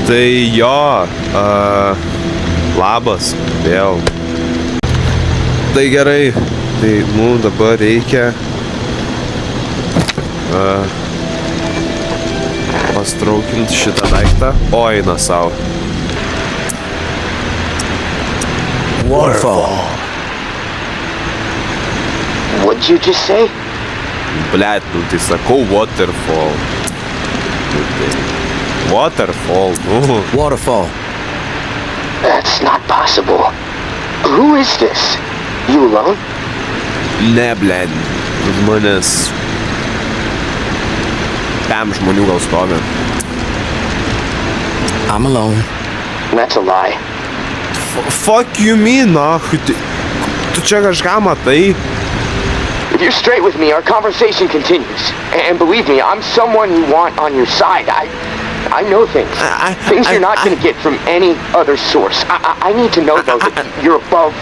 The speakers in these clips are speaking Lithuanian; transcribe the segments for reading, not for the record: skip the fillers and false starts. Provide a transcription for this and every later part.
Tai jo, labas, vėl. Tai gerai, tai mums dabar reikia pastraukinti šitą daiktą. O, eina savo. Waterfall. What'd you just say? Blet, nu tai sakau waterfall. Waterfall, nu. Waterfall. That's not possible. Who is this? You alone? Ne, blet. Žmonės. 5 žmonių gal stovi. I'm alone. That's a lie. Fuck you mean, nahui. Tu čia kažką matai? If you're straight with me, our conversation continues. And believe me, I'm someone you want on your side. I know things. Things you're not going to get from any other source. I need to know, though, that you're above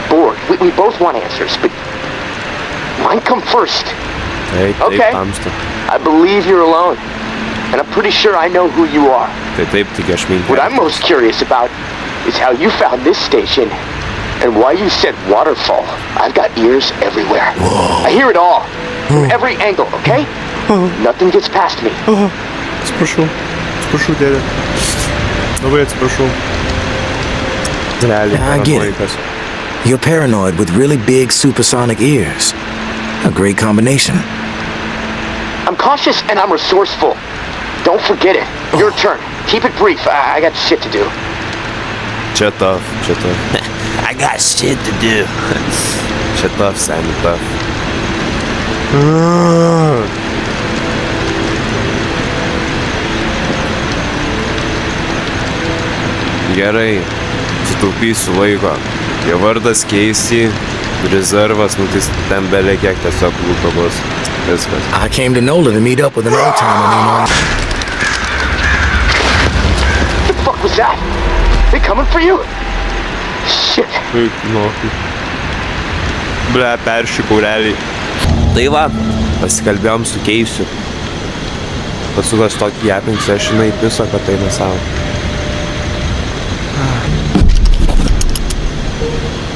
board. We both want answers, but mine come first. Taip, Okay. tamsta. I believe you're alone. And I'm pretty sure I know who you are. Taip, tik aš What I'm most curious about is how you found this station and why you said waterfall. I've got ears everywhere. I hear it all. From every angle, okay? Nothing gets past me. Atsiprašau, dėdė. Labai atsiprašau. Realiai, I get it. paranoikas. You're paranoid with really big supersonic ears. A great combination. I'm cautious and I'm resourceful. Don't forget it. Your turn. Keep it brief. I got shit to do. Čia tough. I got shit to do. Čia tough, seniai, tough. Gerai, sutaupysiu laiko. Jo vardas Casey, rezervas, nu tai ten belė kiek tiesiog lūto bus. Viskas. I came to NOLA to meet up with an old timer named What the fuck was that? They coming for you? Shit. Nu. Ble, peršikau realiai. Tai va, pasikalbėjom su Keisiu. Pasukas tokį japink sessioną į pisą, kad tai nesavo.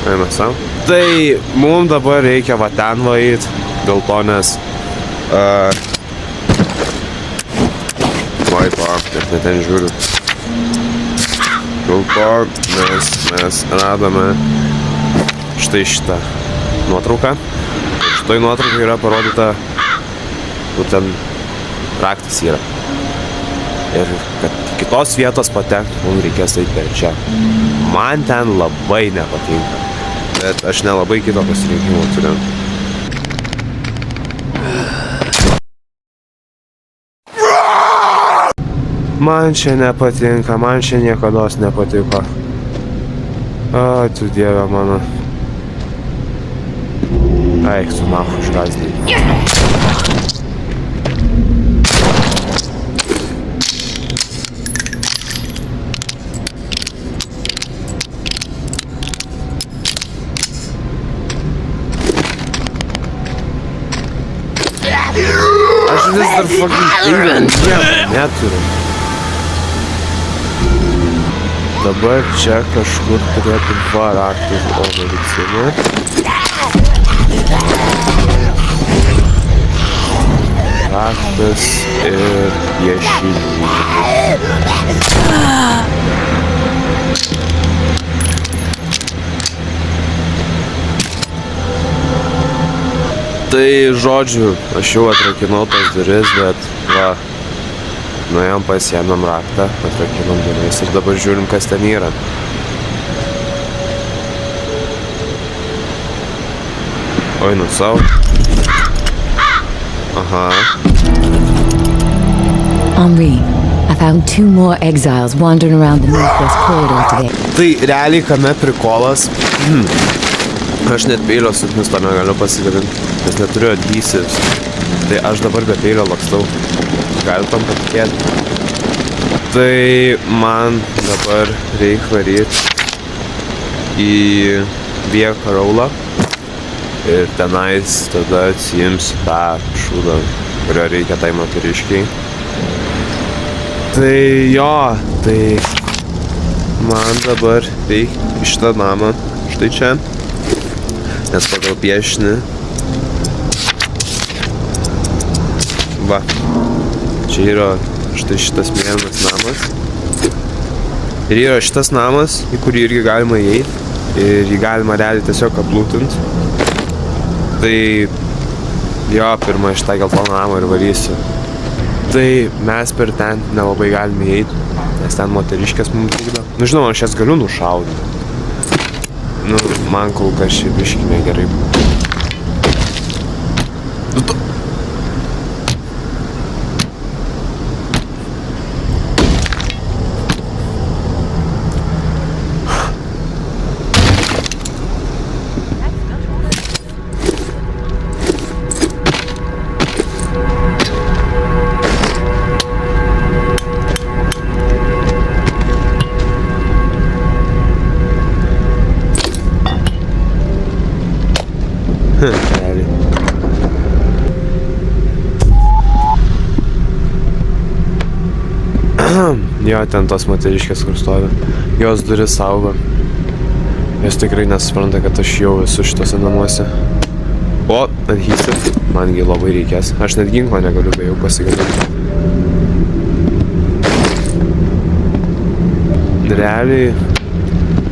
Eina savo. Tai mums dabar reikia va ten vaid, dėl to nes... Vai to, net ne ten žiūriu. Dėl to mes radome štai šitą nuotrauką. Šitoj nuotraukai yra parodyta, kur ten raktas yra. Ir kad kitos vietos patekti, mums reikės eiti per čia. Man ten labai nepatinka, bet aš nelabai kito pasirinkimo turiu. Man čia nepatinka, man čia niekados nepatiko. O, tu dieve mano. Eik, tu nahu išgazdinai. Aš vis dar fucking neturiu. Dabar čia kažkur turėtų va raktus, o medicina. Raktas ir piešinys. Tai žodžiu, aš jau atrakinau tas duris, bet va, nuėjom pasiėmėm raktą, atrakinom duris ir dabar žiūrim, kas ten yra. Oi, nu savo. Aha. Henri, I found 2 more exiles wandering around the northwest corridor today. Tai realiai kame prikolas. Aš net peilio su to negaliu pasigaminti, nes neturiu adhesives. Tai aš dabar be peilio lakstau. Gali tam patikėti. Tai man dabar reikia varyti į Via Carola. Ir tenais tada atsiimsiu tą šūdą, kurio reikia tai moteriškiai. Tai jo, tai man dabar reik iš šitą namą, štai čia, nes pagal piešinį, va, čia yra štai šitas mėlynas namas ir yra šitas namas, į kurį irgi galima įeiti ir jį galima realiai tiesiog aplūtint. Tai jo, pirmą iš tą geltoną namą ir varysiu. Tai mes per ten nelabai galime įeiti, nes ten moteriškės mums trukdo. Nu žinoma, aš jas galiu nušauti. Nu, man kol kas šį biškį negerai. Jo, ten tos moteriškės, kur stovi. Jos duris saugo. Jos tikrai nesupranta, kad aš jau esu šitose namuose. O, adhesive. Mangi labai reikės. Aš net ginklo negaliu be jau pasigaminti. Realiai,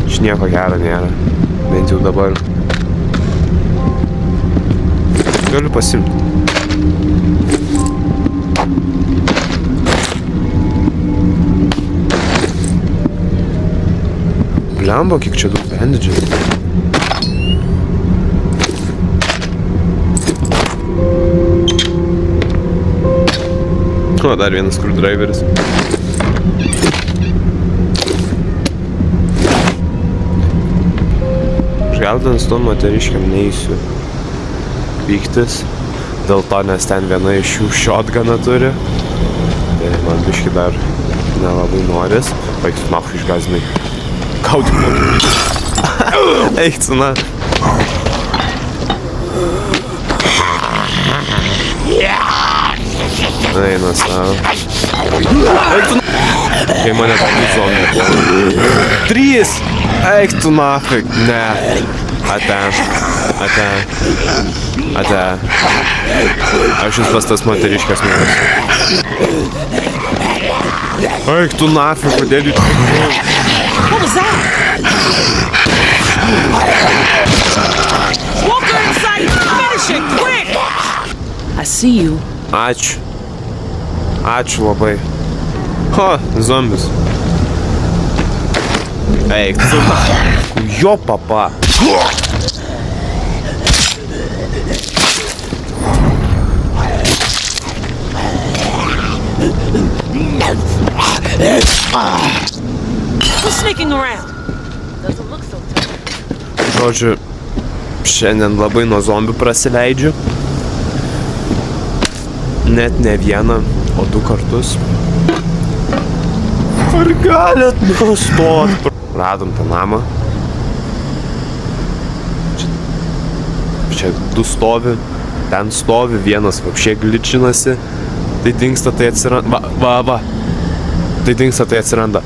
iš nieko gero nėra. Bent jau dabar. Galiu pasimti. Blemba, kiek čia daug bandidžių. O, dar vienas screwdriveris. Aš gal ten su tom moteriškiam neįsiu pyktis. Dėl to, nes ten viena iš jų shotguną turi. Tai man biški dar nelabai noris. Baig, machu išgazinai. Kauti moterį. Eik, cuna. Eina savo. Eik tu. Kai mane tokių zombių. 3! Eik tu nafik. Ne. Ate. Aš jūs pas tas moteriškės mėnes. Eik tu nafik, kodėl jūs... What was that? Walker inside! Finish it, quick! I see you. Ačiū. Ačiū labai. Ho, zombis. Eik, tu. Jo, papa. Who's sneaking around? Doesn't look so tough. Žodžiu, šiandien labai nuo zombių prasileidžiu. Net ne vieną, o 2 kartus. Ar galit nustot? Radom tą namą. Čia 2 stovi, ten stovi, vienas vapšė gličinasi. Tai dingsta, tai atsiranda. Va. Tai dingsta, tai atsiranda.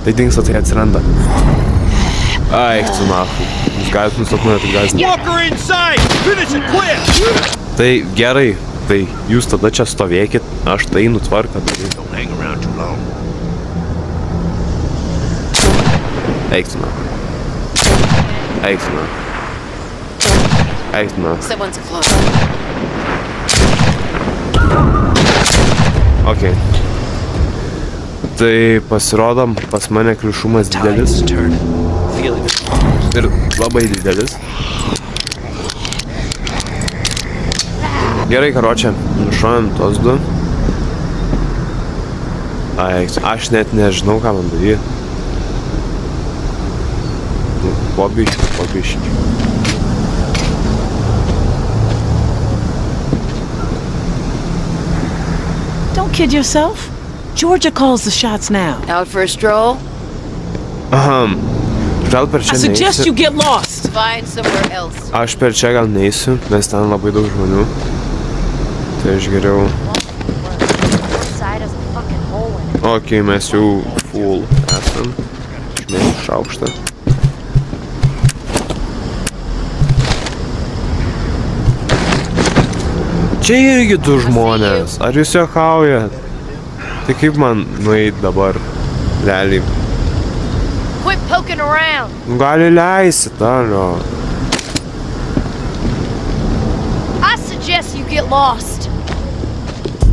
Ai, tu nahu. Jūs galit nustot mane taip gazinti. Walker inside! Finish it quick! Tai gerai, tai jūs tada čia stovėkit, aš tai nutvarką. Don't hang around too long. Eik tu nahu. Someone's close. Ok. Tai pasirodom, pas mane kliušumas didelis. Ir labai didelis. Gerai, karočią, nušojam tos 2. Aš net nežinau, ką man daryti. Pobiški. Don't kid yourself. Georgia calls the shots now. Out for a stroll? Gal per čia I suggest you neįsiu. get lost. Find somewhere else. Aš per čia gal neįsiu, nes ten labai daug žmonių. Tai aš geriau... Side has a fucking hole in it. Ok, mes jau full esam. Žinai, šaukštą. Čia irgi du žmonės. Ar jūs juokaujat? Tai kaip man nueit dabar? Realiai. Quit poking around. Gali leisit, alio. I suggest you get lost.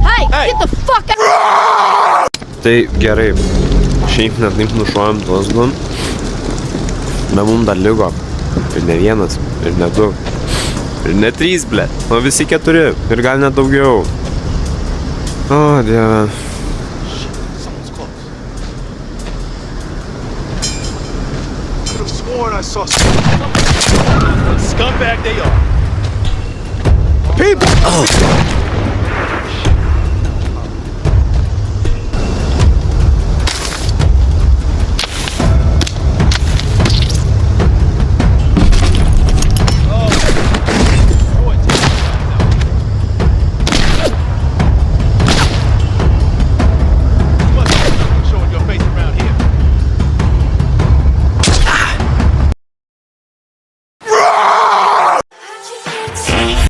Hey, get the fuck out! Tai gerai. Šiaip net taip nušuojam tuos du. Bet mums dar liko. Ir ne vienas, ir ne du. Ir ne trys, ble. O visi keturi. Ir gal net daugiau. O, dieve. Someone's close. Could have sworn I saw someone. Scumbag they are. People!